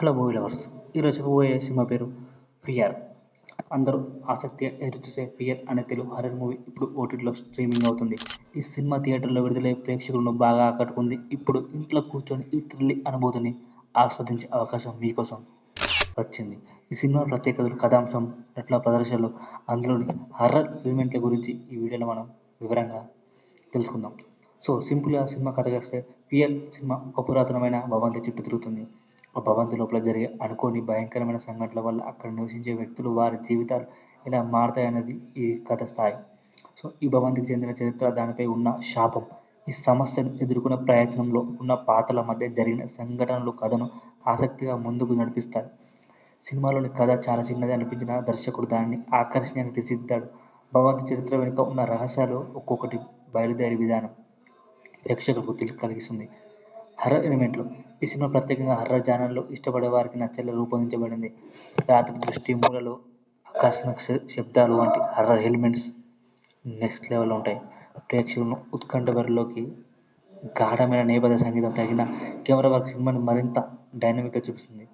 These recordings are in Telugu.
Hello movie lovers. ఈరోజు చెప్పబోయే సినిమా పేరు 'ఫియర్'. అందరూ ఆసక్తిగా ఎదురుచూసే 'ఫియర్' అనే తెలుగు హారర్ మూవీ ఇప్పుడు ఓటీటీలో స్ట్రీమింగ్ అవుతుంది. ఈ సినిమా థియేటర్లో విడుదలై ప్రేక్షకులను బాగా ఆకట్టుకుంది. ఇప్పుడు ఇంట్లో కూర్చొని ఈ థ్రిల్లింగ్ అనుభూతిని ఆస్వాదించే అవకాశం మీకోసం వచ్చింది. ఈ సినిమా ప్రత్యేకతలు, కథాంశం, నటుల ప్రదర్శనలు, అందులోని హర్రర్ ఎలిమెంట్ల గురించి ఈ వీడియోలో మనం వివరంగా తెలుసుకుందాం. సింపుల్‌గా సినిమా కథకొస్తే 'ఫియర్' సినిమా ఒక పురాతనమైన భవంతి చుట్టూ తిరుగుతుంది. ఆ భవంతి లోపల జరిగే అనుకోని భయంకరమైన సంఘటనల వల్ల అక్కడ నివసించే వ్యక్తులు, వారి జీవితాలు ఎలా మారతాయన్నది ఈ కథ స్థాయి. ఈ భవంతికి చెందిన చరిత్ర, దానిపై ఉన్న శాపం, ఈ సమస్యను ఎదుర్కొనే ప్రయత్నంలో ఉన్న పాత్రల మధ్య జరిగిన సంఘటనలు కథను ఆసక్తిగా ముందుకు నడిపిస్తాయి. సినిమాలోని కథ చాలా చిన్నది అనిపించినా దర్శకుడు దానిని ఆకర్షణీయంగా తీర్చిదిద్దాడు. భవంతి చరిత్ర వెనుక ఉన్న రహస్యాలు ఒక్కొక్కటి బయలుదేరే విధానం ప్రేక్షకులకు థ్రిల్ కలిగిస్తుంది. హర్రర్ ఎలిమెంట్లు. ఈ సినిమా ప్రత్యేకంగా హర్రర్ జానర్లో ఇష్టపడే వారికి నచ్చేలా రూపొందించబడింది. రాత్రి దృష్టి, మూలలు, ఆకస్మిక శబ్దాలు వంటి హర్రర్ ఎలిమెంట్స్ నెక్స్ట్ లెవెల్లో ఉంటాయి. ప్రేక్షకులను ఉత్కంఠభరిలోకి గాఢమైన నేపథ్య సంగీతం, తగిన కెమెరా వర్క్ సినిమాని మరింత డైనమిక్గా చూపిస్తుంది.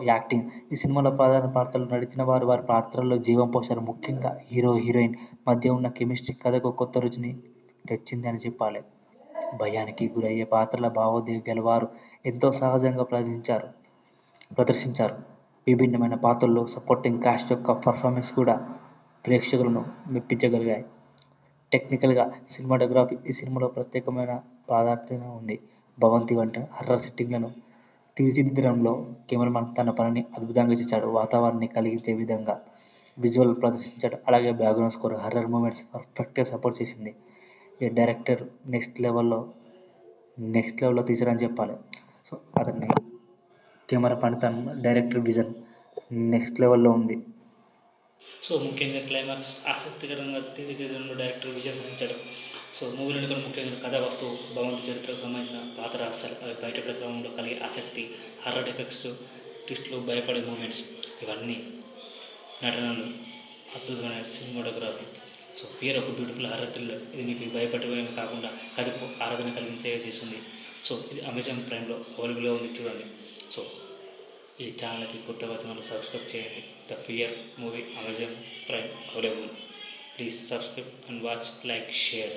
యాక్టింగ్. ఈ సినిమాలో ప్రధాన పాత్రలు నటించిన వారు వారి పాత్రల్లో జీవం పోశారు. ముఖ్యంగా హీరో, హీరోయిన్ మధ్య ఉన్న కెమిస్ట్రీ కథకు కొత్త రుచిని తెచ్చింది అని చెప్పాలి. భయానికి గురయ్యే పాత్రల భావోద్వేగాలు వారు ఎంతో సహజంగా ప్రదర్శించారు. విభిన్నమైన పాత్రల్లో సపోర్టింగ్ కాస్ట్ యొక్క పర్ఫార్మెన్స్ కూడా ప్రేక్షకులను మెప్పించగలిగాయి. టెక్నికల్‌గా సినిమాటోగ్రఫీ. ఈ సినిమాలో ప్రత్యేకమైన ప్రాధాన్యత ఉంది. భవంతి వంటి హర్రర్ సెట్టింగ్లను తీర్చిదిద్దడంలో కెమెరామన్ తన పనిని అద్భుతంగా చేశాడు. వాతావరణాన్ని కలిగించే విధంగా విజువల్ ప్రదర్శించాడు. అలాగే బ్యాక్‌గ్రౌండ్ స్కోర్ హర్రర్ మూమెంట్స్ పర్ఫెక్ట్‌గా సపోర్ట్ చేసింది. ఈ డైరెక్టర్ నెక్స్ట్ లెవెల్లో తీశాడని చెప్పాలి. అతని కెమెరా పనితనం, డైరెక్టర్ విజన్ నెక్స్ట్ లెవెల్లో ఉంది. ముఖ్యంగా క్లైమాక్స్ ఆసక్తికరంగా తీర్చిదిద్దడంలో డైరెక్టర్ విజయం సాధించాడు. మూవీలోని కొన్ని ముఖ్యంగా కథా వస్తువు, భవంతి చరిత్రకు సంబంధించిన పాత రహస్యాలు, అవి బయటపడే క్రమంలో కలిగే ఆసక్తి, హర్రర్ ఎఫెక్ట్స్, ట్విస్టులు, భయపడే మూమెంట్స్, ఇవన్నీ నటనలు, అద్భుతమైన సినిమాటోగ్రఫీ. ఫియర్ ఒక బ్యూటిఫుల్ హర్రర్ థ్రిల్లర్. ఇది మీకు భయపడమే కాకుండా కథకు ఆరాధన కలిగించేలా చేస్తుంది. ఇది అమెజాన్ ప్రైమ్లో అవైలబుల్గా ఉంది, చూడండి. ఈ ఛానల్కి కొత్తగా వచ్చిన సబ్స్క్రైబ్ చేయండి. The fear movie Amazon prime available. Please subscribe and watch, like, share.